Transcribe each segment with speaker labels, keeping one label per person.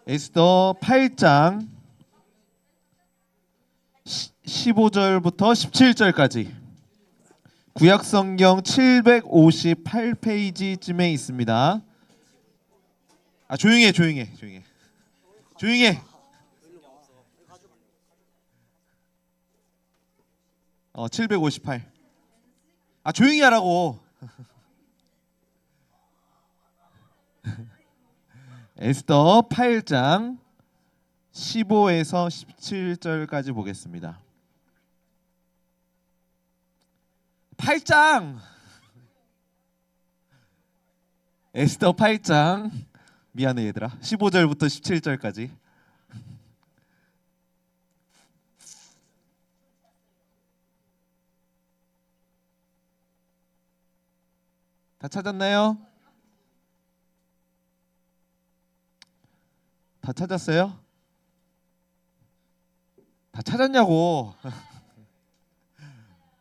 Speaker 1: 에스더 8장 15절부터 17절까지 구약성경 758페이지쯤에 있습니다. 조용히 해. 758. 조용히 하라고. 에스더 8장 15에서 17절까지 보겠습니다. 8장 에스더 8장 미안해 얘들아. 15절부터 17절까지. 다 찾았나요? 다 찾았어요? 다 찾았냐고.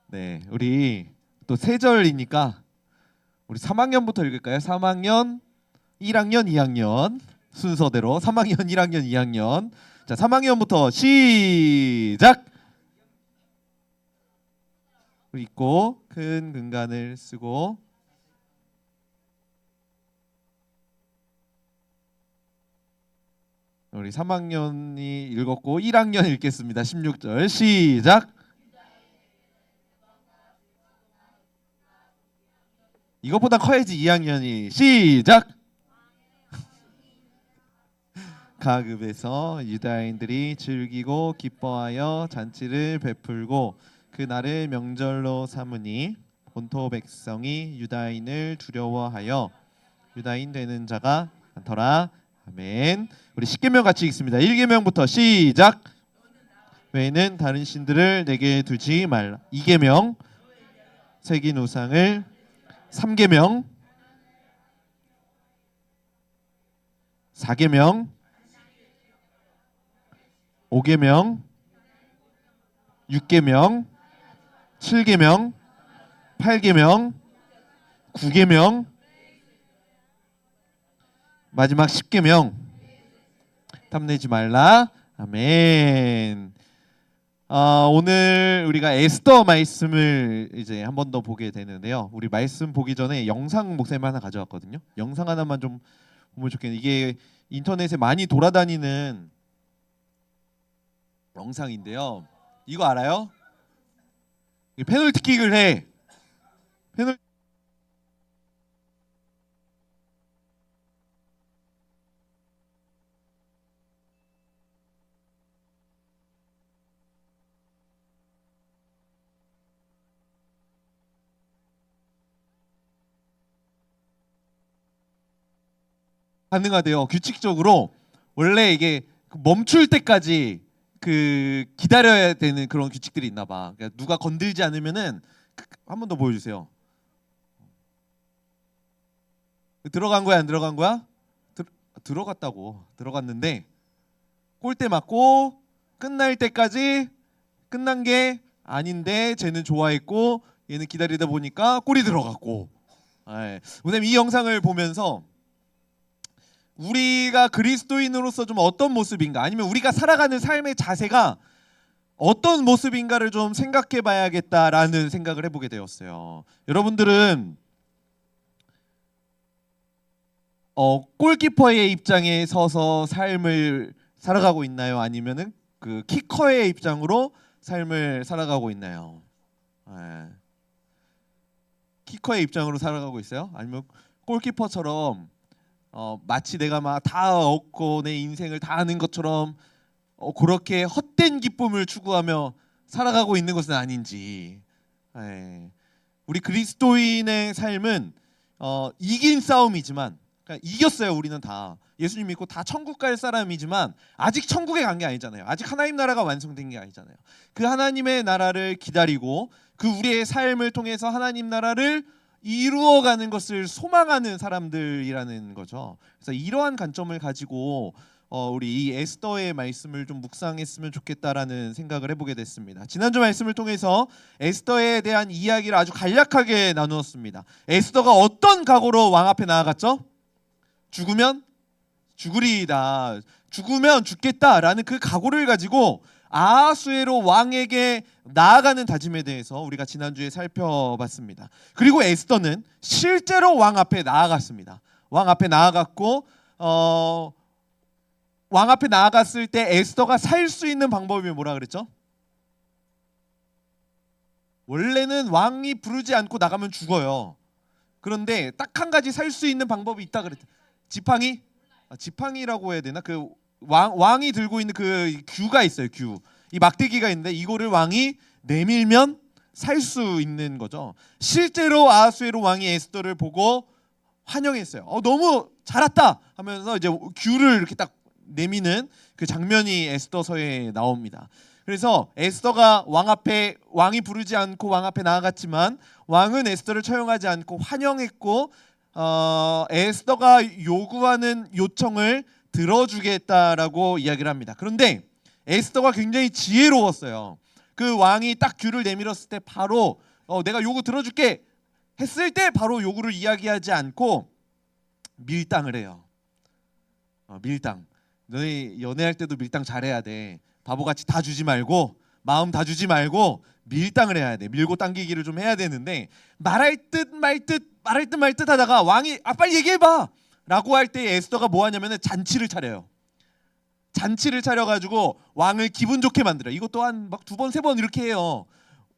Speaker 1: 네, 우리 또 세 절이니까 우리 3학년부터 읽을까요? 3학년, 1학년, 2학년 순서대로 3학년, 1학년, 2학년. 자, 3학년부터 시작. 우리 읽고 큰 근간을 쓰고 우리 3학년이 읽었고 1학년 읽겠습니다. 16절 시작. 이것보다 커야지 2학년이. 시작. 가급에서 유다인들이 즐기고 기뻐하여 잔치를 베풀고 그날을 명절로 삼으니 본토 백성이 유다인을 두려워하여 유다인 되는 자가 많더라. 아멘. 우리 10계명 같이 읽습니다. 1계명부터 시작. 외에는 다른 신들을 내게 두지 말라. 2계명 새긴 우상을. 3계명 4계명 5계명 6계명 7계명 8계명 9계명 마지막 10계명 탐내지 말라. 아멘. 오늘 우리가 에스더 말씀을 이제 한 번 더 보게 되는데요. 우리 말씀 보기 전에 영상 목사님 하나 가져왔거든요. 영상 하나만 좀 보면 좋겠는데 이게 인터넷에 많이 돌아다니는 영상인데요. 이거 알아요? 페널티킥을 해. 가능하대요. 규칙적으로 원래 이게 멈출 때까지 기다려야 되는 그런 규칙들이 있나 봐. 그러니까 누가 건들지 않으면은 한 번 더 보여주세요. 들어간 거야 안 들어간 거야? 들어갔다고. 들어갔는데 골대 맞고 끝날 때까지 끝난 게 아닌데 쟤는 좋아했고 얘는 기다리다 보니까 골이 들어갔고. 선생님 이 영상을 보면서 우리가 그리스도인으로서 좀 어떤 모습인가, 아니면 우리가 살아가는 삶의 자세가 어떤 모습인가를 좀 생각해 봐야겠다라는 생각을 해보게 되었어요. 여러분들은 골키퍼의 입장에 서서 삶을 살아가고 있나요? 아니면은 그 키커의 입장으로 삶을 살아가고 있나요? 키커의 입장으로 살아가고 있어요? 아니면 골키퍼처럼 마치 내가 막 다 얻고 내 인생을 다 하는 것처럼 그렇게 헛된 기쁨을 추구하며 살아가고 있는 것은 아닌지. 우리 그리스도인의 삶은 이긴 싸움이지만, 그러니까 이겼어요. 우리는 다 예수님 믿고 다 천국 갈 사람이지만 아직 천국에 간 게 아니잖아요. 아직 하나님 나라가 완성된 게 아니잖아요. 그 하나님의 나라를 기다리고 그 우리의 삶을 통해서 하나님 나라를 이루어가는 것을 소망하는 사람들이라는 거죠. 그래서 이러한 관점을 가지고 우리 이 에스더의 말씀을 좀 묵상했으면 좋겠다라는 생각을 해보게 됐습니다. 지난주 말씀을 통해서 에스더에 대한 이야기를 아주 간략하게 나누었습니다. 에스더가 어떤 각오로 왕 앞에 나아갔죠? 죽으면 죽으리이다. 죽으면 죽겠다라는 그 각오를 가지고 아하수에로 왕에게 나아가는 다짐에 대해서 우리가 지난주에 살펴봤습니다. 그리고 에스더는 실제로 왕 앞에 나아갔습니다. 왕 앞에 나아갔고 왕 앞에 나아갔을 때 에스더가 살 수 있는 방법이 뭐라 그랬죠? 원래는 왕이 부르지 않고 나가면 죽어요. 그런데 딱 한 가지 살 수 있는 방법이 있다 그랬대. 지팡이? 지팡이라고 해야 되나? 그 왕이 들고 있는 그 규가 있어요. 규. 이 막대기가 있는데 이거를 왕이 내밀면 살 수 있는 거죠. 실제로 아하수에로 왕이 에스더를 보고 환영했어요. 너무 잘 왔다 하면서 이제 규를 이렇게 딱 내미는 그 장면이 에스더서에 나옵니다. 그래서 에스더가 왕이 부르지 않고 왕 앞에 나아갔지만 왕은 에스더를 처형하지 않고 환영했고 에스더가 요구하는 요청을 들어주겠다라고 이야기를 합니다. 그런데 에스더가 굉장히 지혜로웠어요. 그 왕이 딱 규를 내밀었을 때 바로 내가 요구 들어줄게 했을 때 바로 요구를 이야기하지 않고 밀당을 해요. 밀당. 너희 연애할 때도 밀당 잘해야 돼. 바보같이 다 주지 말고 마음 다 주지 말고 밀당을 해야 돼. 밀고 당기기를 좀 해야 되는데 말할 듯 말 듯 하다가 왕이 빨리 얘기해봐 라고 할 때 에스더가 뭐 하냐면은 잔치를 차려요. 잔치를 차려가지고 왕을 기분 좋게 만들어요. 이것도 한 막 2번 3번 이렇게 해요.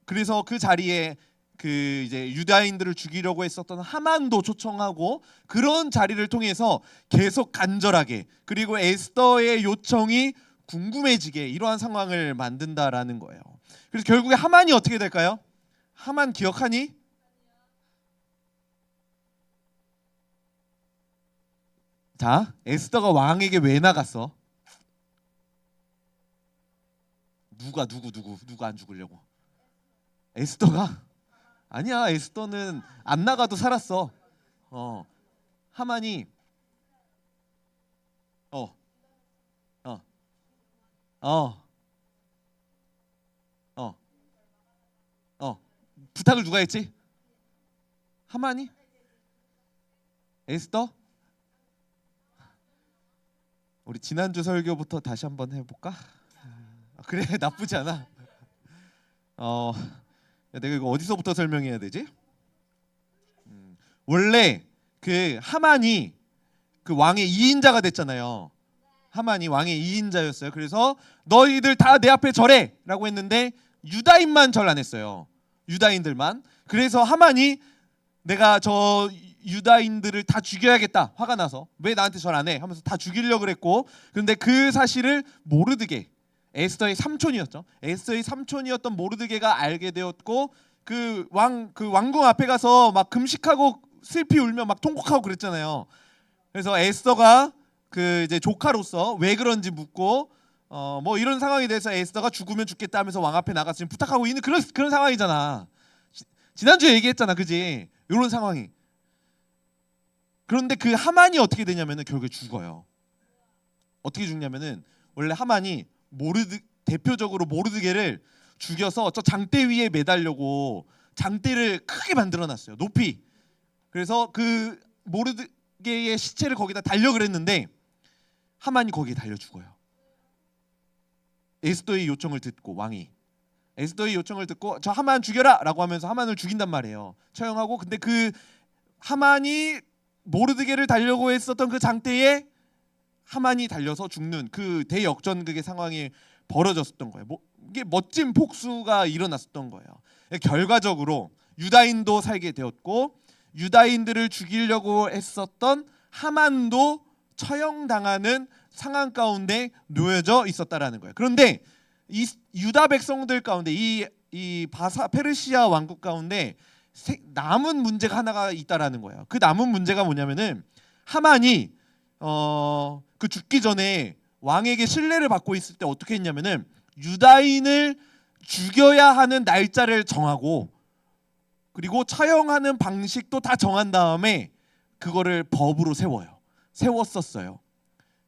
Speaker 1: 그래서 그 자리에 그 이제 유다인들을 죽이려고 했었던 하만도 초청하고 그런 자리를 통해서 계속 간절하게 그리고 에스더의 요청이 궁금해지게 이러한 상황을 만든다라는 거예요. 그래서 결국에 하만이 어떻게 될까요? 하만 기억하니? 자, 에스더가 왕에게 왜 나갔어? 누가 안 죽으려고? 에스더가? 아니야, 에스더는 안 나가도 살았어. 하만이 어, 어, 어, 어, 부탁을 누가 했지? 하만이? 에스더? 우리 지난주 설교부터 다시 한번 해볼까? 그래 나쁘지 않아. 내가 이거 어디서부터 설명해야 되지? 원래 그 하만이 그 왕의 2인자가 됐잖아요. 하만이 왕의 2인자였어요. 그래서 너희들 다 내 앞에 절해라고 했는데 유다인만 절 안 했어요. 유다인들만. 그래서 하만이 내가 저 유다인들을 다 죽여야겠다 화가 나서 왜 나한테 절 안 해 하면서 다 죽이려고 그랬고 그런데 그 사실을 모르드게 에스더의 삼촌이었죠. 에스더의 삼촌이었던 모르드게가 알게 되었고 그 왕궁 앞에 가서 막 금식하고 슬피 울며 막 통곡하고 그랬잖아요. 그래서 에스더가 그 이제 조카로서 왜 그런지 묻고 뭐 이런 상황이 돼서 에스더가 죽으면 죽겠다 하면서 왕 앞에 나가서 지금 부탁하고 있는 그런 상황이잖아. 지난주에 얘기했잖아, 그지? 이런 상황이. 그런데 그 하만이 어떻게 되냐면은 결국에 죽어요. 어떻게 죽냐면은 원래 하만이 대표적으로 모르드게를 죽여서 저 장대 위에 매달려고 장대를 크게 만들어놨어요. 높이. 그래서 그 모르드게의 시체를 거기다 달려 그랬는데 하만이 거기에 달려 죽어요. 에스더의 요청을 듣고 왕이 에스더의 요청을 듣고 저 하만 죽여라라고 하면서 하만을 죽인단 말이에요. 처형하고 근데 그 하만이 모르드게를 달려고 했었던 그 장대에 하만이 달려서 죽는 그 대역전극의 상황이 벌어졌었던 거예요. 이게 멋진 복수가 일어났었던 거예요. 결과적으로 유다인도 살게 되었고 유다인들을 죽이려고 했었던 하만도 처형당하는 상황 가운데 놓여져 있었다라는 거예요. 그런데 이 유다 백성들 가운데 이 페르시아 왕국 가운데 남은 문제가 하나가 있다라는 거예요. 그 남은 문제가 뭐냐면은 하만이 그 죽기 전에 왕에게 신뢰를 받고 있을 때 어떻게 했냐면은 유다인을 죽여야 하는 날짜를 정하고 그리고 처형하는 방식도 다 정한 다음에 그거를 법으로 세웠었어요.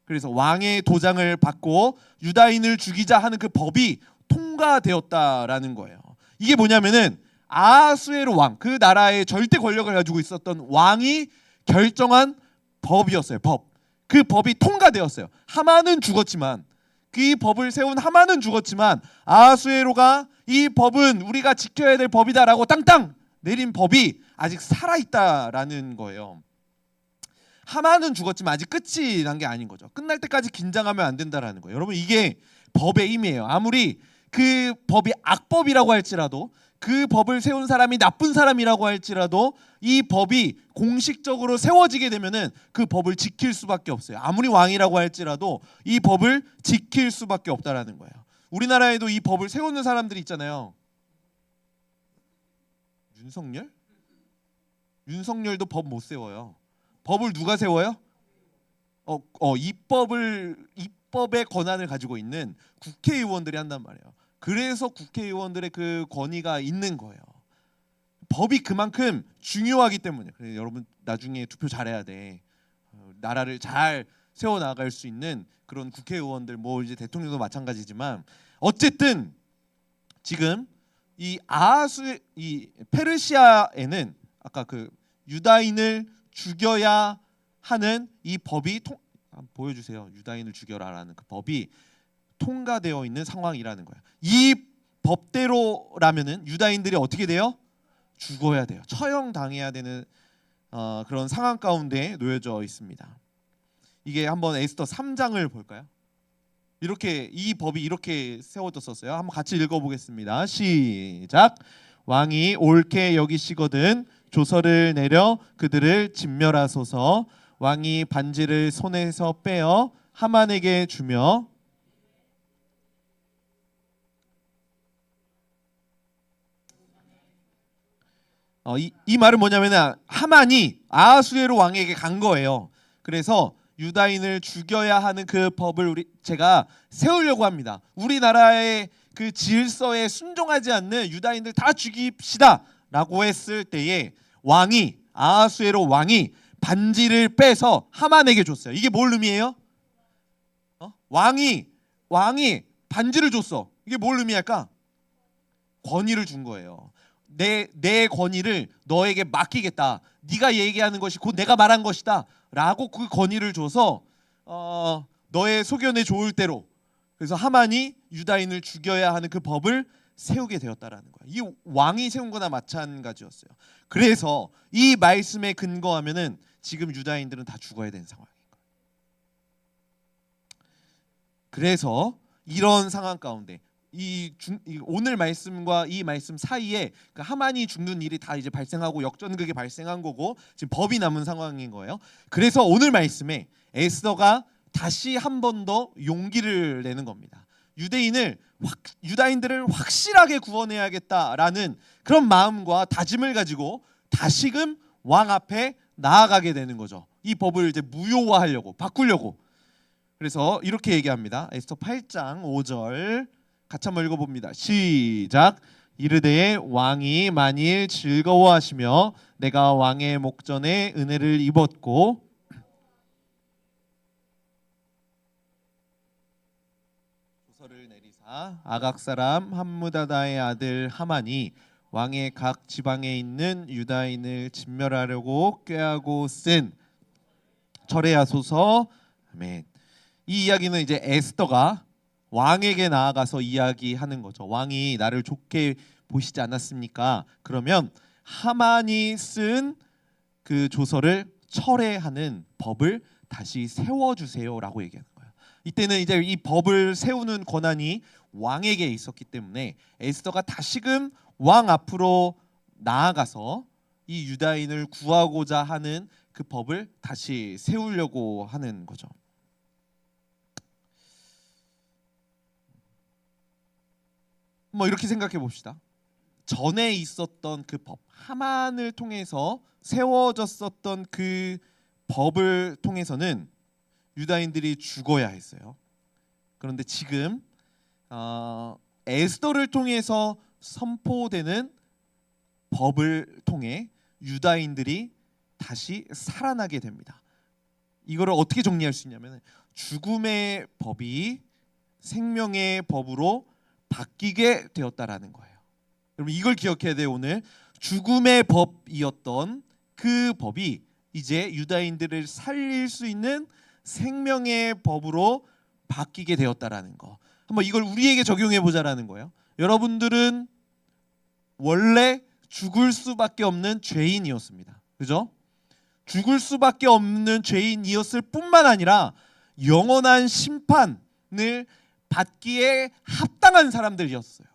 Speaker 1: 그래서 왕의 도장을 받고 유다인을 죽이자 하는 그 법이 통과되었다라는 거예요. 이게 뭐냐면은 아하수에로 왕, 그 나라의 절대 권력을 가지고 있었던 왕이 결정한 법이었어요. 법. 그 법이 통과되었어요. 하만은 죽었지만, 그 법을 세운 하만은 죽었지만 아하수에로가 이 법은 우리가 지켜야 될 법이다라고 땅땅 내린 법이 아직 살아있다라는 거예요. 하만은 죽었지만 아직 끝이 난 게 아닌 거죠. 끝날 때까지 긴장하면 안 된다라는 거예요. 여러분, 이게 법의 힘이에요. 아무리 그 법이 악법이라고 할지라도, 그 법을 세운 사람이 나쁜 사람이라고 할지라도 이 법이 공식적으로 세워지게 되면은 그 법을 지킬 수밖에 없어요. 아무리 왕이라고 할지라도 이 법을 지킬 수밖에 없다라는 거예요. 우리나라에도 이 법을 세우는 사람들이 있잖아요. 윤석열? 윤석열도 법 못 세워요. 법을 누가 세워요? 입법의 권한을 가지고 있는 국회의원들이 한단 말이에요. 그래서 국회의원들의 그 권위가 있는 거예요. 법이 그만큼 중요하기 때문에. 그래서 여러분 나중에 투표 잘해야 돼. 나라를 잘 세워 나갈 수 있는 그런 국회의원들, 뭐 이제 대통령도 마찬가지지만, 어쨌든 지금 이 페르시아에는 아까 그 유다인을 죽여야 하는 이 법이 보여주세요. 유다인을 죽여라라는 그 법이 통과되어 있는 상황이라는 거예요. 이 법대로라면은 유다인들이 어떻게 돼요? 죽어야 돼요. 처형당해야 되는 그런 상황 가운데 놓여져 있습니다. 이게 한번 에스더 3장을 볼까요? 이렇게 이 법이 이렇게 세워졌었어요. 한번 같이 읽어보겠습니다. 시작. 왕이 옳게 여기시거든 조서를 내려 그들을 진멸하소서. 왕이 반지를 손에서 빼어 하만에게 주며, 이 말은 뭐냐면 하만이 아하수에로 왕에게 간 거예요. 그래서 유다인을 죽여야 하는 그 법을 제가 세우려고 합니다. 우리나라의 그 질서에 순종하지 않는 유다인들 다 죽입시다라고 했을 때에 아하수에로 왕이 반지를 빼서 하만에게 줬어요. 이게 뭘 의미해요? 왕이 반지를 줬어. 이게 뭘 의미할까? 권위를 준 거예요. 내 권위를 너에게 맡기겠다. 네가 얘기하는 것이 곧 내가 말한 것이다 라고 그 권위를 줘서 너의 소견에 좋을 대로, 그래서 하만이 유다인을 죽여야 하는 그 법을 세우게 되었다라는 거예요. 이 왕이 세운 거나 마찬가지였어요. 그래서 이 말씀에 근거하면은 지금 유다인들은 다 죽어야 되는 상황인 거예요. 그래서 이런 상황 가운데 오늘 말씀과 이 말씀 사이에 그 하만이 죽는 일이 다 이제 발생하고 역전극이 발생한 거고 지금 법이 남은 상황인 거예요. 그래서 오늘 말씀에 에스더가 다시 한 번 더 용기를 내는 겁니다. 유다인들을 확실하게 구원해야겠다라는 그런 마음과 다짐을 가지고 다시금 왕 앞에 나아가게 되는 거죠. 이 법을 이제 무효화하려고, 바꾸려고. 그래서 이렇게 얘기합니다. 에스더 8장 5절 같이 한번 읽어봅니다. 시작. 이르되 왕이 만일 즐거워하시며 내가 왕의 목전에 은혜를 입었고 조서를 내리사 아각 사람 함무다다의 아들 하만이 왕의 각 지방에 있는 유다인을 진멸하려고 꾀하고 쓴 철회하소서. 아멘. 이 이야기는 이제 에스더가 왕에게 나아가서 이야기하는 거죠. 왕이 나를 좋게 보시지 않았습니까? 그러면 하만이 쓴 그 조서를 철회하는 법을 다시 세워주세요라고 얘기하는 거예요. 이때는 이제 이 법을 세우는 권한이 왕에게 있었기 때문에 에스더가 다시금 왕 앞으로 나아가서 이 유다인을 구하고자 하는 그 법을 다시 세우려고 하는 거죠. 뭐 이렇게 생각해 봅시다. 전에 있었던 그 법, 하만을 통해서 세워졌었던 그 법을 통해서는 유다인들이 죽어야 했어요. 그런데 지금 에스더를 통해서 선포되는 법을 통해 유다인들이 다시 살아나게 됩니다. 이거를 어떻게 정리할 수 있냐면 죽음의 법이 생명의 법으로 바뀌게 되었다라는 거예요. 여러분 이걸 기억해야 돼요. 오늘 죽음의 법이었던 그 법이 이제 유다인들을 살릴 수 있는 생명의 법으로 바뀌게 되었다라는 거. 한번 이걸 우리에게 적용해 보자라는 거예요. 여러분들은 원래 죽을 수밖에 없는 죄인이었습니다. 그죠? 죽을 수밖에 없는 죄인이었을 뿐만 아니라 영원한 심판을 받기에 합당한 사람들이었어요.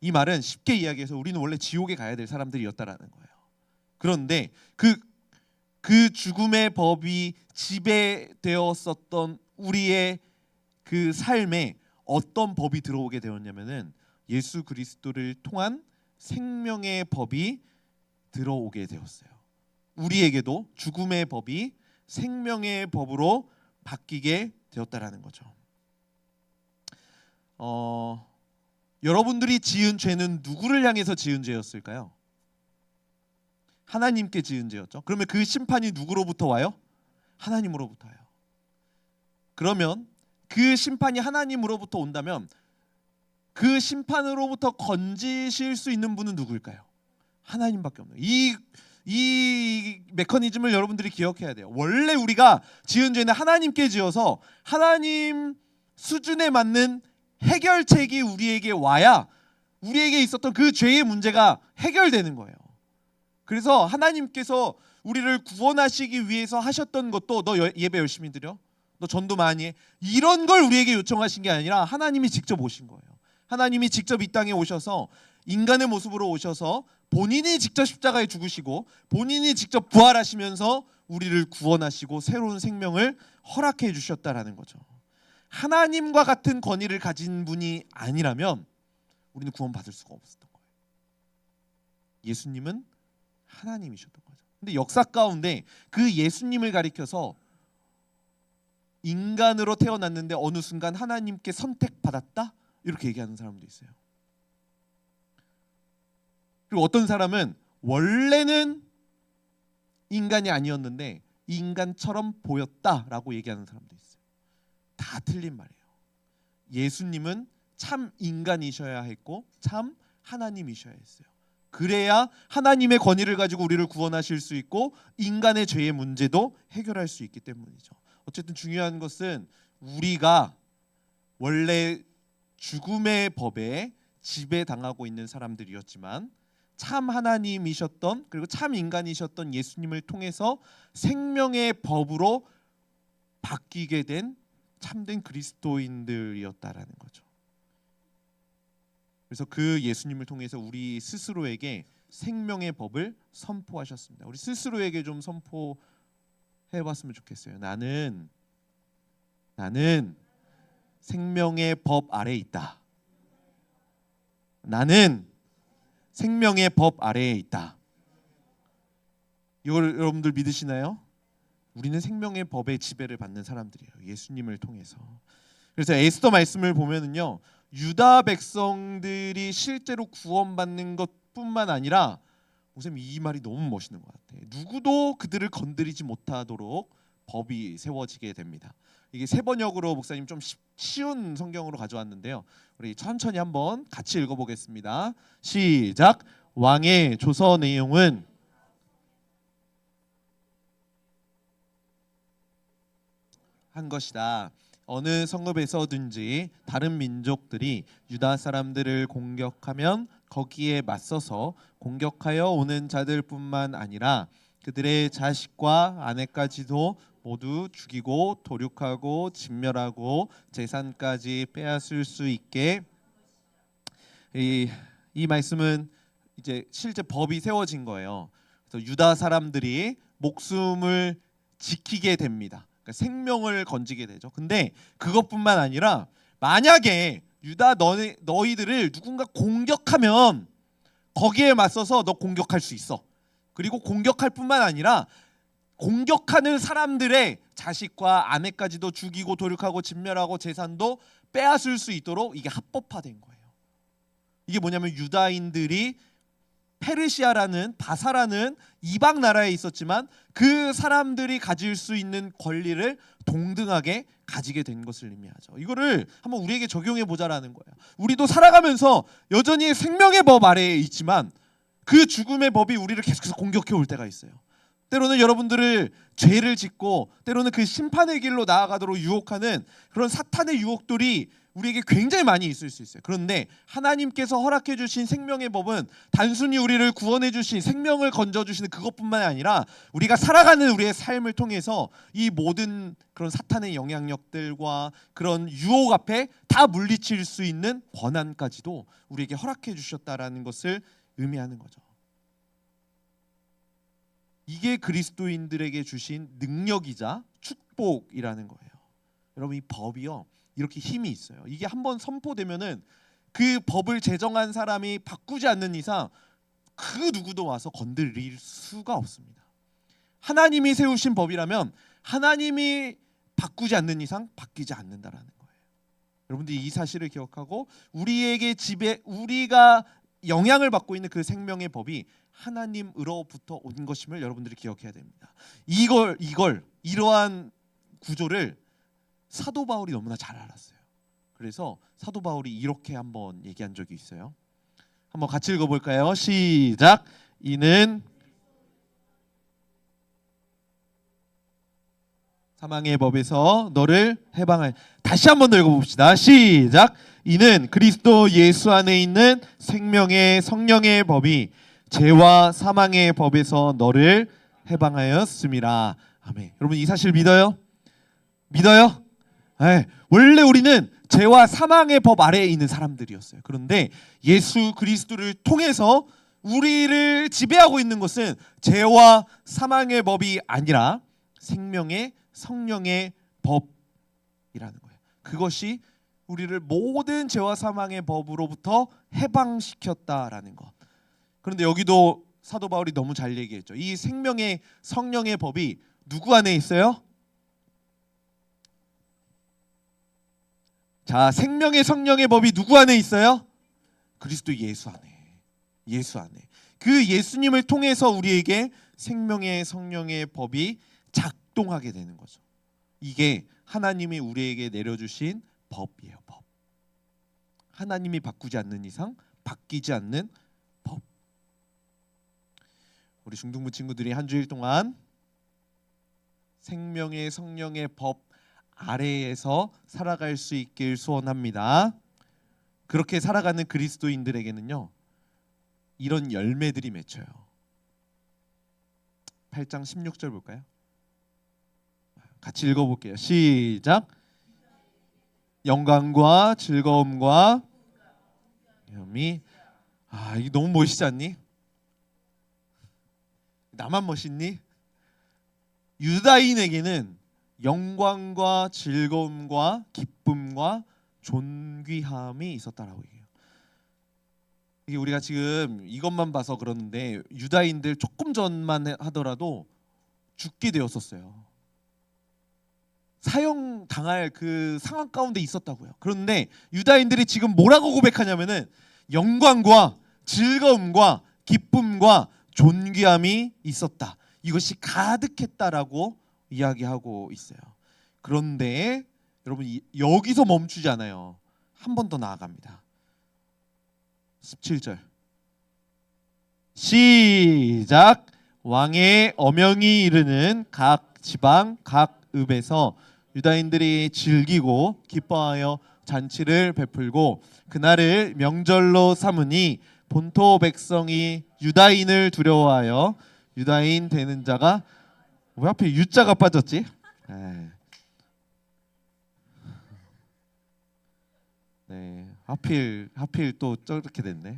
Speaker 1: 이 말은 쉽게 이야기해서 우리는 원래 지옥에 가야 될 사람들이었다라는 거예요. 그런데 그 죽음의 법이 지배되었었던 우리의 그 삶에 어떤 법이 들어오게 되었냐면은 예수 그리스도를 통한 생명의 법이 들어오게 되었어요. 우리에게도 죽음의 법이 생명의 법으로 바뀌게 되었다라는 거죠. 여러분들이 지은 죄는 누구를 향해서 지은 죄였을까요? 하나님께 지은 죄였죠. 그러면 그 심판이 누구로부터 와요? 하나님으로부터 와요. 그러면 그 심판이 하나님으로부터 온다면 그 심판으로부터 건지실 수 있는 분은 누구일까요? 하나님밖에 없는 거예요. 이 메커니즘을 여러분들이 기억해야 돼요. 원래 우리가 지은 죄는 하나님께 지어서 하나님 수준에 맞는 해결책이 우리에게 와야 우리에게 있었던 그 죄의 문제가 해결되는 거예요. 그래서 하나님께서 우리를 구원하시기 위해서 하셨던 것도 너 예배 열심히 드려? 너 전도 많이 해? 이런 걸 우리에게 요청하신 게 아니라 하나님이 직접 오신 거예요. 하나님이 직접 이 땅에 오셔서 인간의 모습으로 오셔서 본인이 직접 십자가에 죽으시고 본인이 직접 부활하시면서 우리를 구원하시고 새로운 생명을 허락해 주셨다라는 거죠. 하나님과 같은 권위를 가진 분이 아니라면 우리는 구원받을 수가 없었던 거예요. 예수님은 하나님이셨던 거죠. 근데 역사 가운데 그 예수님을 가리켜서 인간으로 태어났는데 어느 순간 하나님께 선택받았다? 이렇게 얘기하는 사람도 있어요. 그리고 어떤 사람은 원래는 인간이 아니었는데 인간처럼 보였다라고 얘기하는 사람도 있어요. 다 틀린 말이에요. 예수님은 참 인간이셔야 했고 참 하나님이셔야 했어요. 그래야 하나님의 권위를 가지고 우리를 구원하실 수 있고 인간의 죄의 문제도 해결할 수 있기 때문이죠. 어쨌든 중요한 것은 우리가 원래 죽음의 법에 지배당하고 있는 사람들이었지만 참 하나님이셨던 그리고 참 인간이셨던 예수님을 통해서 생명의 법으로 바뀌게 된 참된 그리스도인들이었다라는 거죠. 그래서 그 예수님을 통해서 우리 스스로에게 생명의 법을 선포하셨습니다. 우리 스스로에게 좀 선포해봤으면 좋겠어요. 나는 생명의 법 아래에 있다. 나는 생명의 법 아래에 있다. 이걸 여러분들 믿으시나요? 우리는 생명의 법의 지배를 받는 사람들이에요. 예수님을 통해서. 그래서 에스더 말씀을 보면은요, 유다 백성들이 실제로 구원받는 것뿐만 아니라 목사님 이 말이 너무 멋있는 것 같아요. 누구도 그들을 건드리지 못하도록 법이 세워지게 됩니다. 이게 세 번역으로 목사님 좀 쉬운 성경으로 가져왔는데요. 우리 천천히 한번 같이 읽어보겠습니다. 시작. 왕의 조서 내용은 한 것이다. 어느 성읍에서든지 다른 민족들이 유다 사람들을 공격하면 거기에 맞서서 공격하여 오는 자들뿐만 아니라 그들의 자식과 아내까지도 모두 죽이고 도륙하고 진멸하고 재산까지 빼앗을 수 있게 이 말씀은 이제 실제 법이 세워진 거예요. 그래서 유다 사람들이 목숨을 지키게 됩니다. 그러니까 생명을 건지게 되죠. 근데 그것뿐만 아니라 만약에 유다 너희들을 누군가 공격하면 거기에 맞서서 너 공격할 수 있어. 그리고 공격할 뿐만 아니라 공격하는 사람들의 자식과 아내까지도 죽이고 도륙하고 진멸하고 재산도 빼앗을 수 있도록 이게 합법화된 거예요. 이게 뭐냐면 유다인들이 페르시아라는 바사라는 이방 나라에 있었지만 그 사람들이 가질 수 있는 권리를 동등하게 가지게 된 것을 의미하죠. 이거를 한번 우리에게 적용해 보자라는 거예요. 우리도 살아가면서 여전히 생명의 법 아래에 있지만 그 죽음의 법이 우리를 계속해서 공격해 올 때가 있어요. 때로는 여러분들을 죄를 짓고 때로는 그 심판의 길로 나아가도록 유혹하는 그런 사탄의 유혹들이 우리에게 굉장히 많이 있을 수 있어요. 그런데 하나님께서 허락해 주신 생명의 법은 단순히 우리를 구원해 주신 생명을 건져 주시는 그것뿐만 아니라 우리가 살아가는 우리의 삶을 통해서 이 모든 그런 사탄의 영향력들과 그런 유혹 앞에 다 물리칠 수 있는 권한까지도 우리에게 허락해 주셨다라는 것을 의미하는 거죠. 이게 그리스도인들에게 주신 능력이자 축복이라는 거예요. 여러분, 이 법이요, 이렇게 힘이 있어요. 이게 한번 선포되면은 그 법을 제정한 사람이 바꾸지 않는 이상 그 누구도 와서 건드릴 수가 없습니다. 하나님이 세우신 법이라면 하나님이 바꾸지 않는 이상 바뀌지 않는다라는 거예요. 여러분들이 이 사실을 기억하고 우리에게 우리가 영향을 받고 있는 그 생명의 법이 하나님으로부터 온 것임을 여러분들이 기억해야 됩니다. 이러한 구조를 사도 바울이 너무나 잘 알았어요. 그래서 사도 바울이 이렇게 한번 얘기한 적이 있어요. 한번 같이 읽어볼까요? 시작. 이는 사망의 법에서 너를 해방할. 다시 한번 더 읽어봅시다. 시작. 이는 그리스도 예수 안에 있는 생명의 성령의 법이 죄와 사망의 법에서 너를 해방하였음이라. 아멘. 여러분, 이 사실 믿어요? 믿어요? 네. 원래 우리는 죄와 사망의 법 아래에 있는 사람들이었어요. 그런데 예수 그리스도를 통해서 우리를 지배하고 있는 것은 죄와 사망의 법이 아니라 생명의 성령의 법이라는 거예요. 그것이 우리를 모든 죄와 사망의 법으로부터 해방시켰다라는 것. 그런데 여기도 사도 바울이 너무 잘 얘기했죠. 이 생명의 성령의 법이 누구 안에 있어요? 자, 생명의 성령의 법이 누구 안에 있어요? 그리스도 예수 안에. 예수 안에. 그 예수님을 통해서 우리에게 생명의 성령의 법이 작동하게 되는 거죠. 이게 하나님이 우리에게 내려주신 법이에요. 법. 하나님이 바꾸지 않는 이상 바뀌지 않는 법. 우리 중등부 친구들이 한 주일 동안 생명의 성령의 법 아래에서 살아갈 수 있길 소원합니다. 그렇게 살아가는 그리스도인들에게는요, 이런 열매들이 맺혀요. 8장 16절 볼까요? 같이 읽어볼게요. 시작. 영광과 즐거움과 이 이게 너무 멋있지 않니? 나만 멋있니? 유다인에게는 영광과 즐거움과 기쁨과 존귀함이 있었다라고 얘기해요. 이게 우리가 지금 이것만 봐서 그러는데 유다인들 조금 전만 하더라도 죽게 되었었어요. 사형 당할 그 상황 가운데 있었다고요. 그런데 유다인들이 지금 뭐라고 고백하냐면은 영광과 즐거움과 기쁨과 존귀함이 있었다. 이것이 가득했다라고 이야기하고 있어요. 그런데 여러분, 여기서 멈추지 않아요. 한 번 더 나아갑니다. 17절 시작. 왕의 어명이 이르는 각 지방 각 읍에서 유다인들이 즐기고 기뻐하여 잔치를 베풀고 그날을 명절로 삼으니 본토 백성이 유다인을 두려워하여 유다인 되는 자가, 왜 하필 유자가 빠졌지? 네, 하필 또 저렇게 됐네.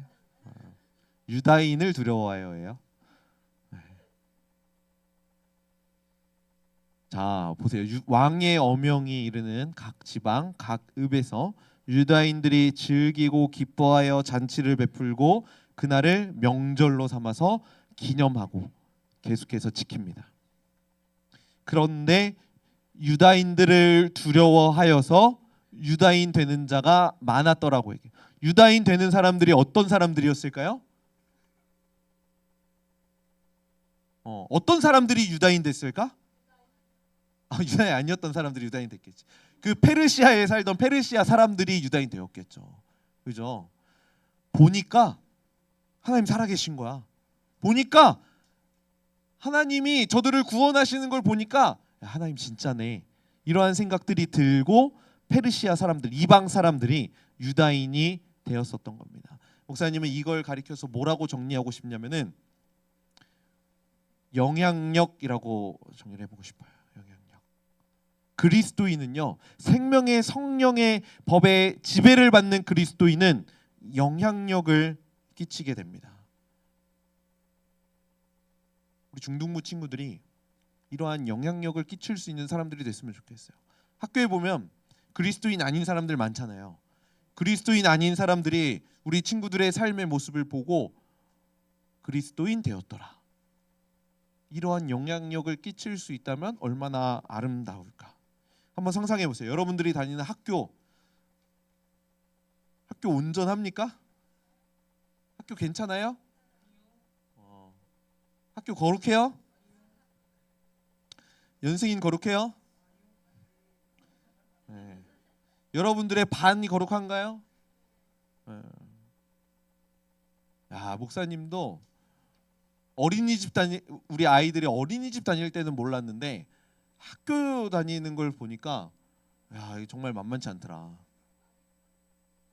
Speaker 1: 유다인을 두려워하여예요. 자, 보세요. 왕의 어명이 이르는 각 지방 각 읍에서 유다인들이 즐기고 기뻐하여 잔치를 베풀고 그날을 명절로 삼아서 기념하고 계속해서 지킵니다. 그런데 유다인들을 두려워하여서 유다인 되는 자가 많았더라고. 유다인 되는 사람들이 어떤 사람들이었을까요? 어떤 사람들이 유다인 됐을까? 유다인 아니었던 사람들이 유다인 됐겠지. 그 페르시아에 살던 페르시아 사람들이 유다인 되었겠죠. 그죠? 보니까 하나님 살아계신 거야. 보니까 하나님이 저들을 구원하시는 걸 보니까 하나님 진짜네, 이러한 생각들이 들고 페르시아 사람들, 이방 사람들이 유다인이 되었었던 겁니다. 목사님은 이걸 가리켜서 뭐라고 정리하고 싶냐면은 영향력이라고 정리를 해보고 싶어요. 영향력. 그리스도인은요, 생명의 성령의 법에 지배를 받는 그리스도인은 영향력을 끼치게 됩니다. 우리 중등부 친구들이 이러한 영향력을 끼칠 수 있는 사람들이 됐으면 좋겠어요. 학교에 보면 그리스도인 아닌 사람들 많잖아요. 그리스도인 아닌 사람들이 우리 친구들의 삶의 모습을 보고 그리스도인 되었더라, 이러한 영향력을 끼칠 수 있다면 얼마나 아름다울까. 한번 상상해 보세요. 여러분들이 다니는 학교 온전합니까? 학교 괜찮아요? 학교 거룩해요? 연승인 거룩해요? 네. 여러분들의 반이 거룩한가요? 네. 야, 목사님도 우리 아이들이 어린이집 다닐 때는 몰랐는데 학교 다니는 걸 보니까 야, 이게 정말 만만치 않더라.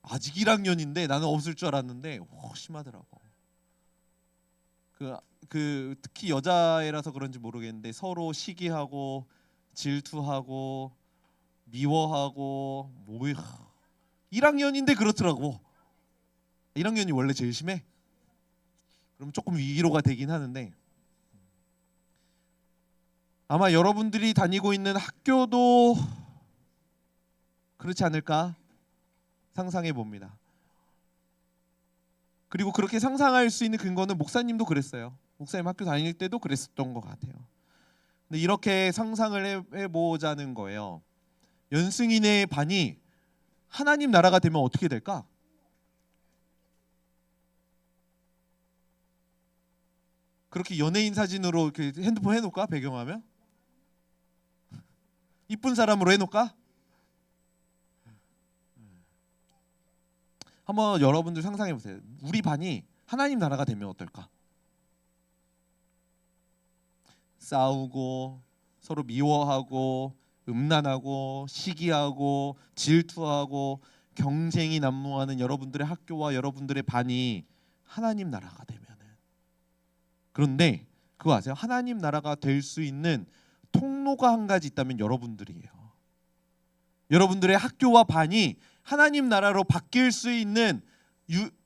Speaker 1: 아직 1학년인데 나는 없을 줄 알았는데 심하더라고. 특히 여자애라서 그런지 모르겠는데 서로 시기하고 질투하고 미워하고 1학년인데 그렇더라고. 1학년이 원래 제일 심해? 그럼 조금 위로가 되긴 하는데, 아마 여러분들이 다니고 있는 학교도 그렇지 않을까 상상해 봅니다. 그리고 그렇게 상상할 수 있는 근거는 목사님도 그랬어요. 목사님 학교 다닐 때도 그랬었던 것 같아요. 근데 이렇게 상상을 해보자는 거예요. 연승인의 반이 하나님 나라가 되면 어떻게 될까? 그렇게 연예인 사진으로 이렇게 핸드폰 해놓을까? 배경화면? 이쁜 사람으로 해놓을까? 한번 여러분들 상상해 보세요. 우리 반이 하나님 나라가 되면 어떨까? 싸우고 서로 미워하고 음란하고 시기하고 질투하고 경쟁이 난무하는 여러분들의 학교와 여러분들의 반이 하나님 나라가 되면은, 그런데 그거 아세요? 하나님 나라가 될 수 있는 통로가 한 가지 있다면 여러분들이에요. 여러분들의 학교와 반이 하나님 나라로 바뀔 수 있는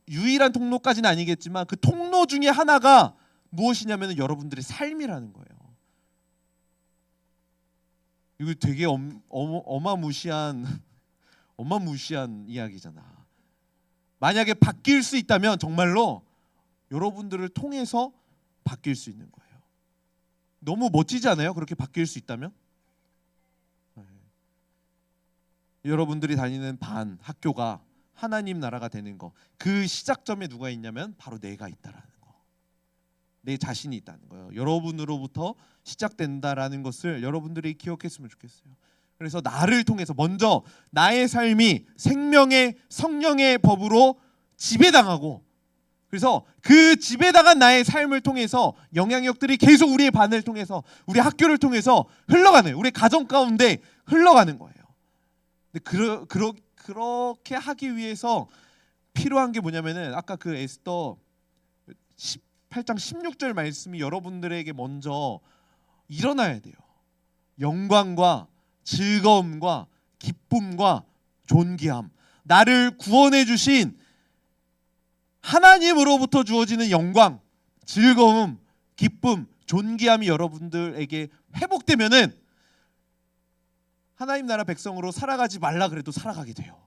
Speaker 1: 유일한 통로까지는 아니겠지만 그 통로 중에 하나가 무엇이냐면 여러분들의 삶이라는 거예요. 이거 되게 어마무시한 이야기잖아. 만약에 바뀔 수 있다면 정말로 여러분들을 통해서 바뀔 수 있는 거예요. 너무 멋지지 않아요? 그렇게 바뀔 수 있다면? 네. 여러분들이 다니는 반 학교가 하나님 나라가 되는 거, 그 시작점에 누가 있냐면 바로 내가 있다라는 거, 내 자신이 있다는 거예요. 여러분으로부터 시작된다라는 것을 여러분들이 기억했으면 좋겠어요. 그래서 나를 통해서 먼저 나의 삶이 생명의 성령의 법으로 지배당하고, 그래서 그 지배당한 나의 삶을 통해서 영향력들이 계속 우리의 반을 통해서 우리 학교를 통해서 흘러가는, 우리 가정 가운데 흘러가는 거예요. 근데 그렇게 하기 위해서 필요한 게 뭐냐면은 아까 그 에스더 18장 16절 말씀이 여러분들에게 먼저 일어나야 돼요. 영광과 즐거움과 기쁨과 존귀함, 나를 구원해 주신 하나님으로부터 주어지는 영광, 즐거움, 기쁨, 존귀함이 여러분들에게 회복되면은 하나님 나라 백성으로 살아가지 말라 그래도 살아가게 돼요.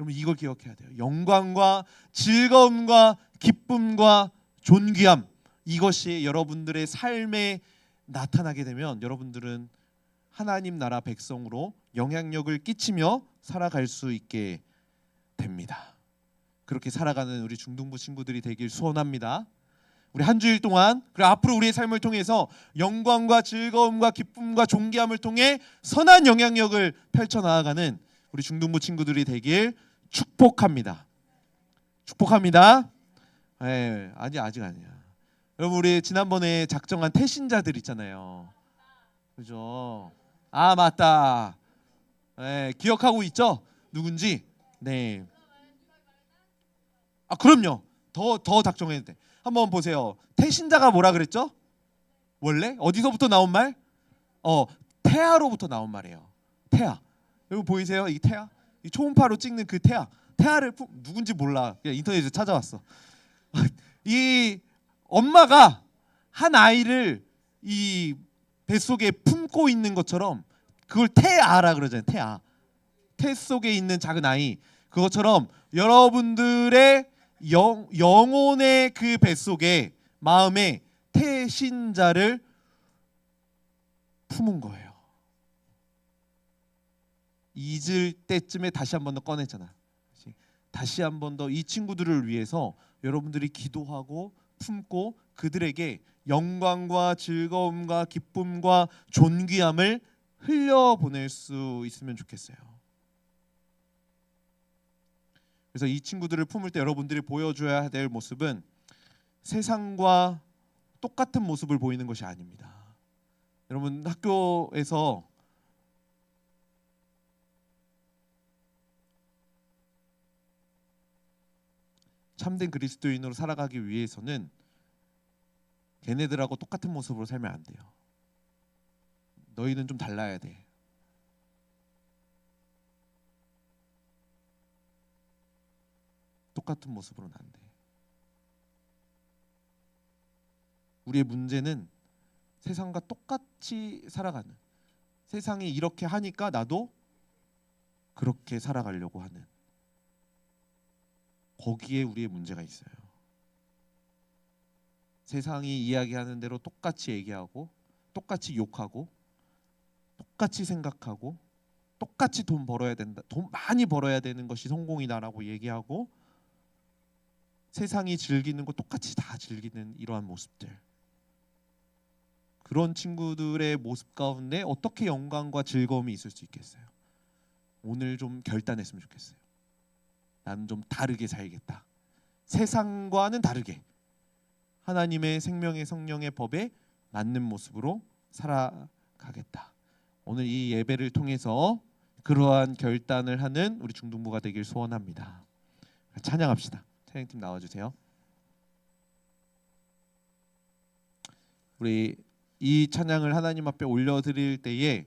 Speaker 1: 여러분 이걸 기억해야 돼요. 영광과 즐거움과 기쁨과 존귀함, 이것이 여러분들의 삶에 나타나게 되면 여러분들은 하나님 나라 백성으로 영향력을 끼치며 살아갈 수 있게 됩니다. 그렇게 살아가는 우리 중등부 친구들이 되길 소원합니다. 우리 한 주일 동안, 그리고 앞으로 우리의 삶을 통해서 영광과 즐거움과 기쁨과 존귀함을 통해 선한 영향력을 펼쳐나가는 우리 중등부 친구들이 되길 축복합니다. 축복합니다. 아직 아니야. 여러분 우리 지난번에 작정한 태신자들 있잖아요. 그죠? 아 맞다. 네, 기억하고 있죠? 누군지? 네. 아 그럼요. 더 작정해도 돼. 한번 보세요. 태신자가 뭐라 그랬죠? 원래 어디서부터 나온 말? 태아로부터 나온 말이에요. 태아. 여러분 보이세요? 이 태아? 이 초음파로 찍는 그 태아. 태아를 누군지 몰라. 그냥 인터넷에서 찾아왔어. 이 엄마가 한 아이를 이 뱃속에 품고 있는 것처럼 그걸 태아라 그러잖아요. 태아. 태 속에 있는 작은 아이. 그것처럼 여러분들의 영혼의 그 뱃속에 마음에 태신자를 품은 거예요. 잊을 때쯤에 다시 한 번 더 꺼냈잖아. 다시 한 번 더 이 친구들을 위해서 여러분들이 기도하고 품고 그들에게 영광과 즐거움과 기쁨과 존귀함을 흘려보낼 수 있으면 좋겠어요. 그래서 이 친구들을 품을 때 여러분들이 보여줘야 될 모습은 세상과 똑같은 모습을 보이는 것이 아닙니다. 여러분 학교에서 참된 그리스도인으로 살아가기 위해서는 걔네들하고 똑같은 모습으로 살면 안 돼요. 너희는 좀 달라야 돼. 똑같은 모습으로는 안 돼. 우리의 문제는 세상과 똑같이 살아가는, 세상이 이렇게 하니까 나도 그렇게 살아가려고 하는, 거기에 우리의 문제가 있어요. 세상이 이야기하는 대로 똑같이 얘기하고 똑같이 욕하고 똑같이 생각하고 똑같이 돈 벌어야 된다, 돈 많이 벌어야 되는 것이 성공이다라고 얘기하고 세상이 즐기는 거 똑같이 다 즐기는 이러한 모습들, 그런 친구들의 모습 가운데 어떻게 영광과 즐거움이 있을 수 있겠어요? 오늘 좀 결단했으면 좋겠어요. 나는 좀 다르게 살겠다. 세상과는 다르게 하나님의 생명의 성령의 법에 맞는 모습으로 살아가겠다. 오늘 이 예배를 통해서 그러한 결단을 하는 우리 중등부가 되길 소원합니다. 찬양합시다. 찬양팀 나와주세요. 우리 이 찬양을 하나님 앞에 올려드릴 때에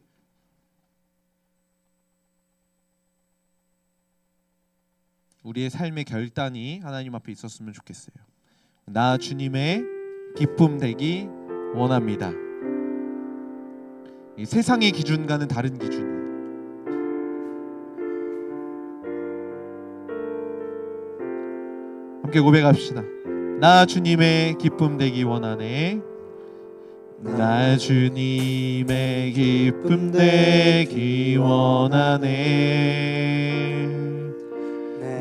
Speaker 1: 우리의 삶의 결단이 하나님 앞에 있었으면 좋겠어요. 나 주님의 기쁨 되기 원합니다. 이 세상의 기준과는 다른 기준이에요. 함께 고백합시다. 나 주님의 기쁨 되기 원하네. 나 주님의 기쁨 되기 원하네.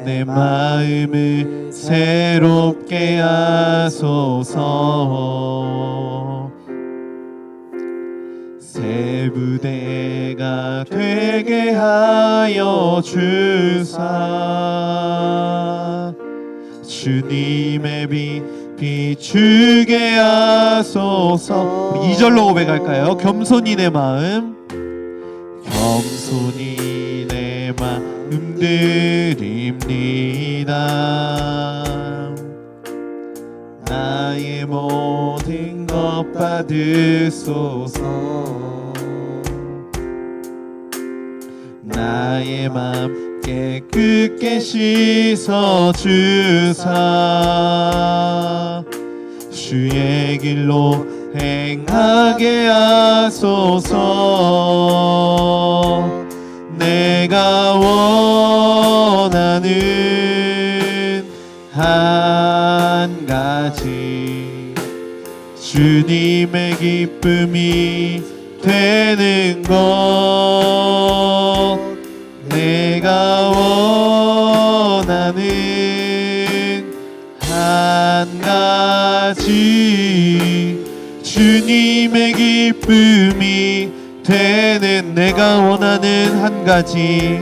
Speaker 1: 내 마음을 새롭게 하소서. 새 부대가 되게 하여 주사. 주님의 빛 비추게 하소서. 우리 2절로 고백할까요? 겸손히 내 마음, 겸손히 내 마음 드립니다. 나의 모든 것 받으소서. 나의 맘 깨끗게 씻어 주사. 주의 길로 행하게 하소서. 내가 원하는 한 가지, 주님의 기쁨이 되는 것. 내가 원하는 한 가지, 주님의 기쁨이 되는, 내가 원하는 한 가지,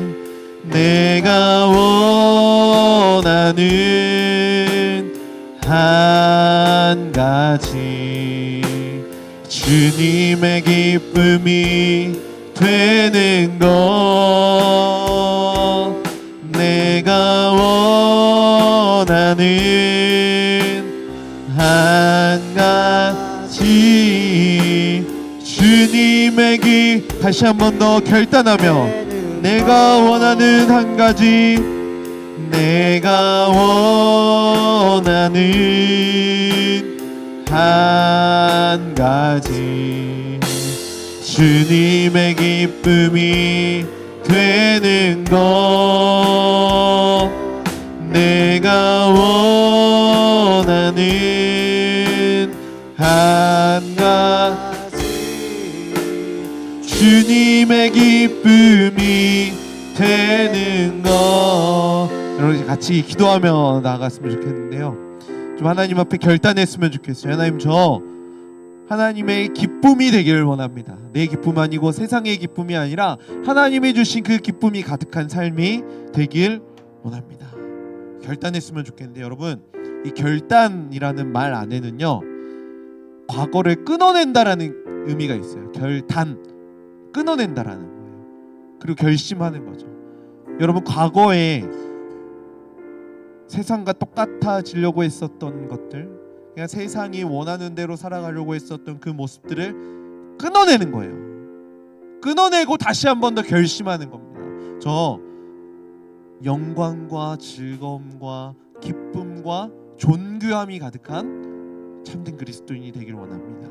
Speaker 1: 내가 원하는 한 가지 주님의 기쁨이 되는 것 내가 원하는 한 가지 주님의 다시 한 번 더 결단하며 내가 원하는 한 가지 내가 원하는 한 가지 주님의 기쁨이 되는 것 내가 원하는 한 가지 주님의 기쁨이 되는 것 여러분 같이 기도하며 나아갔으면 좋겠는데요. 좀 하나님 앞에 결단했으면 좋겠어요. 하나님 저 하나님의 기쁨이 되기를 원합니다. 내 기쁨 아니고 세상의 기쁨이 아니라 하나님이 주신 그 기쁨이 가득한 삶이 되길 원합니다. 결단했으면 좋겠는데 여러분 이 결단이라는 말 안에는요 과거를 끊어낸다라는 의미가 있어요. 결단 끊어낸다라는 거예요. 그리고 결심하는 거죠. 여러분 과거에 세상과 똑같아지려고 했었던 것들 그냥 세상이 원하는 대로 살아가려고 했었던 그 모습들을 끊어내는 거예요. 끊어내고 다시 한 번 더 결심하는 겁니다. 저 영광과 즐거움과 기쁨과 존귀함이 가득한 참된 그리스도인이 되길 원합니다.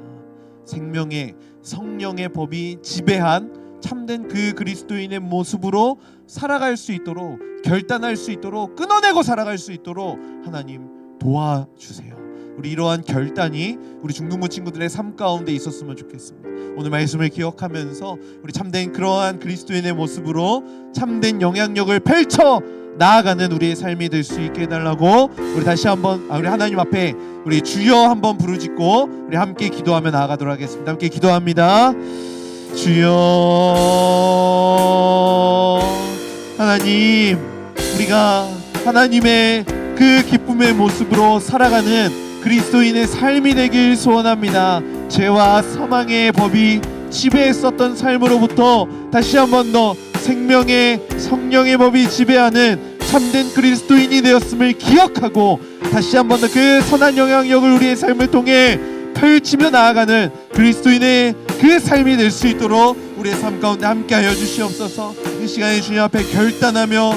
Speaker 1: 생명의 성령의 법이 지배한 참된 그 그리스도인의 모습으로 살아갈 수 있도록 결단할 수 있도록 끊어내고 살아갈 수 있도록 하나님 도와주세요. 우리 이러한 결단이 우리 중등부 친구들의 삶 가운데 있었으면 좋겠습니다. 오늘 말씀을 기억하면서 우리 참된 그러한 그리스도인의 모습으로 참된 영향력을 펼쳐 나아가는 우리의 삶이 될 수 있게 해달라고 우리 다시 한번 우리 하나님 앞에 우리 주여 한번 부르짖고 우리 함께 기도하며 나아가도록 하겠습니다. 함께 기도합니다. 주여 하나님 우리가 하나님의 그 기쁨의 모습으로 살아가는 그리스도인의 삶이 되길 소원합니다. 죄와 사망의 법이 지배했었던 삶으로부터 다시 한 번 더 생명의 성령의 법이 지배하는 참된 그리스도인이 되었음을 기억하고 다시 한 번 더 그 선한 영향력을 우리의 삶을 통해 펼치며 나아가는 그리스도인의 그 삶이 될 수 있도록 우리의 삶 가운데 함께하여 주시옵소서. 이 시간에 주님 앞에 결단하며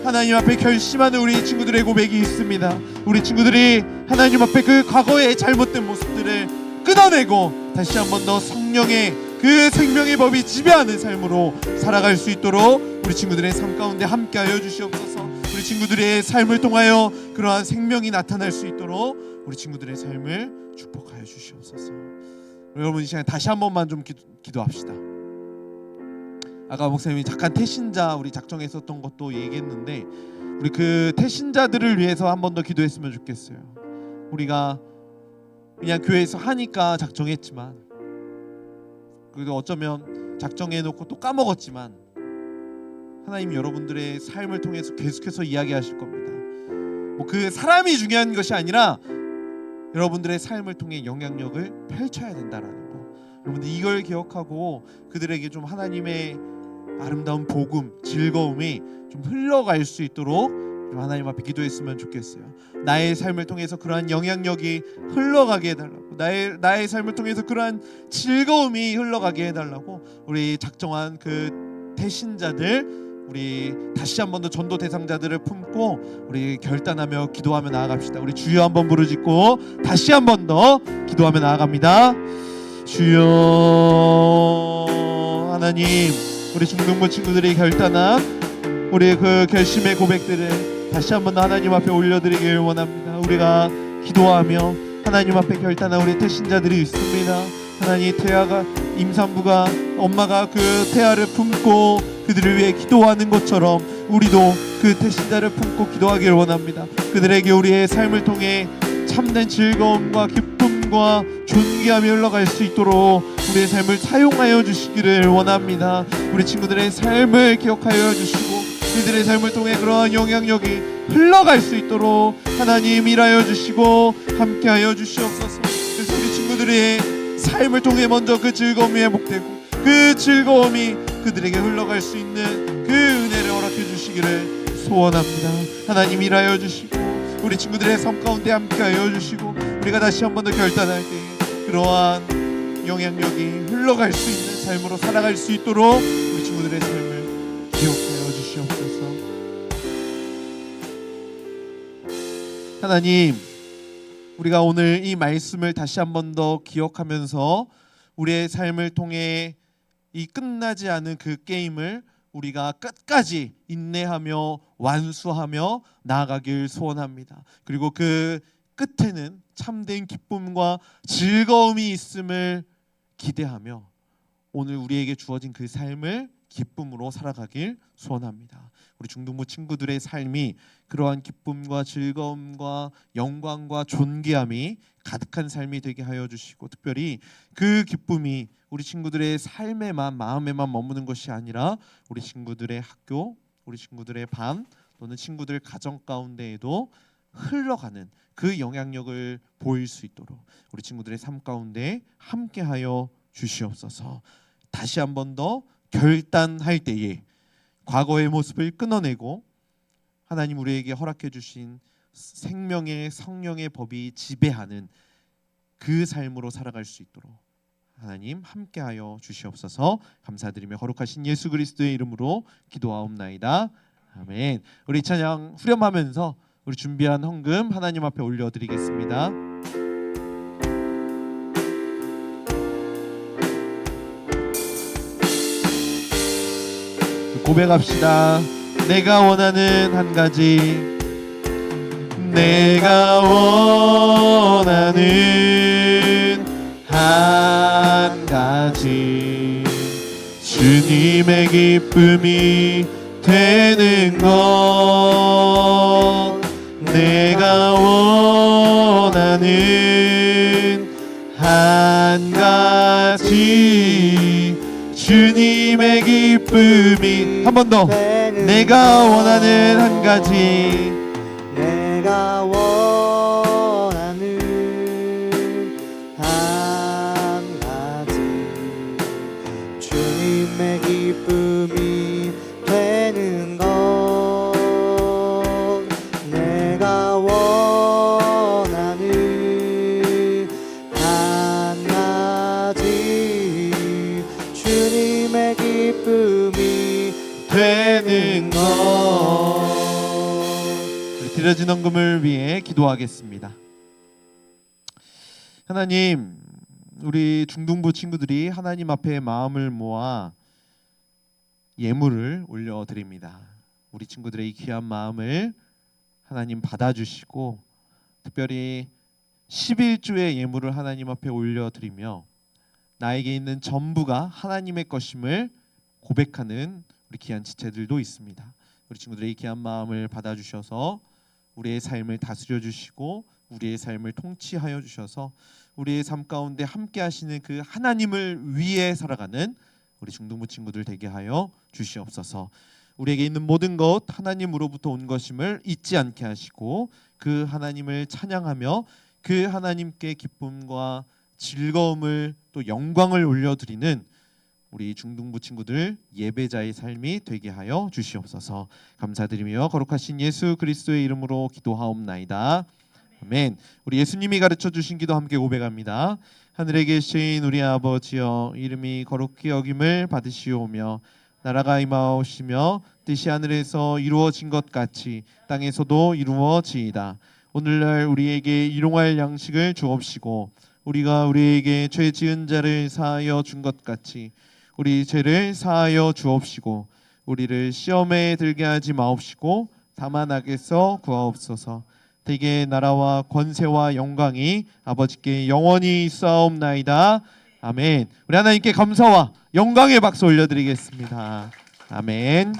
Speaker 1: 하나님 앞에 결심하는 우리 친구들의 고백이 있습니다. 우리 친구들이 하나님 앞에 그 과거의 잘못된 모습들을 끊어내고 다시 한 번 더 성령의 그 생명의 법이 지배하는 삶으로 살아갈 수 있도록 우리 친구들의 삶 가운데 함께하여 주시옵소서. 우리 친구들의 삶을 통하여 그러한 생명이 나타날 수 있도록 우리 친구들의 삶을 축복하여 주시옵소서. 여러분 이 시간에 다시 한 번만 좀 기도합시다. 아까 목사님이 잠깐 태신자 우리 작정했었던 것도 얘기했는데 우리 그 태신자들을 위해서 한 번 더 기도했으면 좋겠어요. 우리가 그냥 교회에서 하니까 작정했지만 그래도 어쩌면 작정해놓고 또 까먹었지만 하나님 여러분들의 삶을 통해서 계속해서 이야기하실 겁니다. 뭐 그 사람이 중요한 것이 아니라 여러분들의 삶을 통해 영향력을 펼쳐야 된다라는 거. 여러분들 이걸 기억하고 그들에게 좀 하나님의 아름다운 복음, 즐거움이 좀 흘러갈 수 있도록 하나님 앞에 기도했으면 좋겠어요. 나의 삶을 통해서 그러한 영향력이 흘러가게 해달라고, 나의 삶을 통해서 그러한 즐거움이 흘러가게 해달라고 우리 작정한 그 태신자들, 우리 다시 한 번 더 전도 대상자들을 품고 우리 결단하며 기도하며 나아갑시다. 우리 주여 한번 부르짖고 다시 한 번 더 기도하며 나아갑니다. 주여 하나님, 우리 중등부 친구들이 결단한 우리의 그 결심의 고백들을 다시 한 번 더 하나님 앞에 올려드리길 원합니다. 우리가 기도하며 하나님 앞에 결단한 우리 태신자들이 있습니다. 하나님, 태아가 임산부가 엄마가 그 태아를 품고 그들을 위해 기도하는 것처럼 우리도 그 태신자를 품고 기도하길 원합니다. 그들에게 우리의 삶을 통해 참된 즐거움과 기쁨과 존귀함이 흘러갈 수 있도록 우리의 삶을 사용하여 주시기를 원합니다. 우리 친구들의 삶을 기억하여 주시고 그들의 삶을 통해 그러한 영향력이 흘러갈 수 있도록 하나님 일하여 주시고 함께하여 주시옵소서. 그래서 우리 친구들의 삶을 통해 먼저 그 즐거움이 회복되고 그 즐거움이 그들에게 흘러갈 수 있는 그 은혜를 허락해 주시기를 소원합니다. 하나님 일하여 주시고 우리 친구들의 삶 가운데 함께하여 주시고 우리가 다시 한 번 더 결단할 때 그러한 영향력이 흘러갈 수 있는 삶으로 살아갈 수 있도록 우리 친구들의 삶을 기억하여 주시옵소서. 하나님, 우리가 오늘 이 말씀을 다시 한 번 더 기억하면서 우리의 삶을 통해 이 끝나지 않은 그 게임을 우리가 끝까지 인내하며 완수하며 나아가길 소원합니다. 그리고 그 끝에는 참된 기쁨과 즐거움이 있음을 기대하며 오늘 우리에게 주어진 그 삶을 기쁨으로 살아가길 소원합니다. 우리 중등부 친구들의 삶이 그러한 기쁨과 즐거움과 영광과 존귀함이 가득한 삶이 되게 하여 주시고 특별히 그 기쁨이 우리 친구들의 삶에만 마음에만 머무는 것이 아니라 우리 친구들의 학교, 우리 친구들의 반 또는 친구들 가정 가운데에도 흘러가는 그 영향력을 보일 수 있도록 우리 친구들의 삶 가운데 함께하여 주시옵소서. 다시 한 번 더 결단할 때에 과거의 모습을 끊어내고 하나님 우리에게 허락해 주신 생명의 성령의 법이 지배하는 그 삶으로 살아갈 수 있도록 하나님 함께하여 주시옵소서. 감사드리며 거룩하신 예수 그리스도의 이름으로 기도하옵나이다. 아멘. 우리 찬양 후렴하면서 우리 준비한 헌금 하나님 앞에 올려드리겠습니다. 고백합시다. 내가 원하는 한 가지, 내가 원하는 한 가지, 주님의 기쁨이 되는 것. 내가 원하는 한 가지, 주님의 기쁨이. 한 번 더. 내가 원하는 한 가지,
Speaker 2: 내가 원하는 한 가지, 주님의 기쁨이 되는 것. 내가 원하는 한 가지, 주님의 기쁨이
Speaker 1: 되는 것. 드려진 헌금을 위해 기도하겠습니다. 하나님, 우리 중등부 친구들이 하나님 앞에 마음을 모아 예물을 올려드립니다. 우리 친구들의 이 귀한 마음을 하나님 받아주시고 특별히 11조의 예물을 하나님 앞에 올려드리며 나에게 있는 전부가 하나님의 것임을 고백하는 우리 귀한 지체들도 있습니다. 우리 친구들의 이 귀한 마음을 받아주셔서 우리의 삶을 다스려 주시고 우리의 삶을 통치하여 주셔서 우리의 삶 가운데 함께 하시는 그 하나님을 위해 살아가는 우리 중등부 친구들 되게 하여 주시옵소서. 우리에게 있는 모든 것 하나님으로부터 온 것임을 잊지 않게 하시고 그 하나님을 찬양하며 그 하나님께 기쁨과 즐거움을 또 영광을 올려드리는 우리 중등부 친구들 예배자의 삶이 되게 하여 주시옵소서. 감사드리며 거룩하신 예수 그리스도의 이름으로 기도하옵나이다. 아멘. 우리 예수님이 가르쳐 주신 기도 함께 고백합니다. 하늘에 계신 우리 아버지여, 이름이 거룩히 여김을 받으시오며 나라가 임하오시며 뜻이 하늘에서 이루어진 것 같이 땅에서도 이루어지이다. 오늘날 우리에게 일용할 양식을 주옵시고 우리가 우리에게 죄 지은 자를 사하여 준 것 같이 우리 죄를 사하여 주옵시고 우리를 시험에 들게 하지 마옵시고 다만 악에서 구하옵소서. 대개 나라와 권세와 영광이 아버지께 영원히 있사옵나이다. 아멘. 우리 하나님께 감사와 영광의 박수 올려드리겠습니다. 아멘.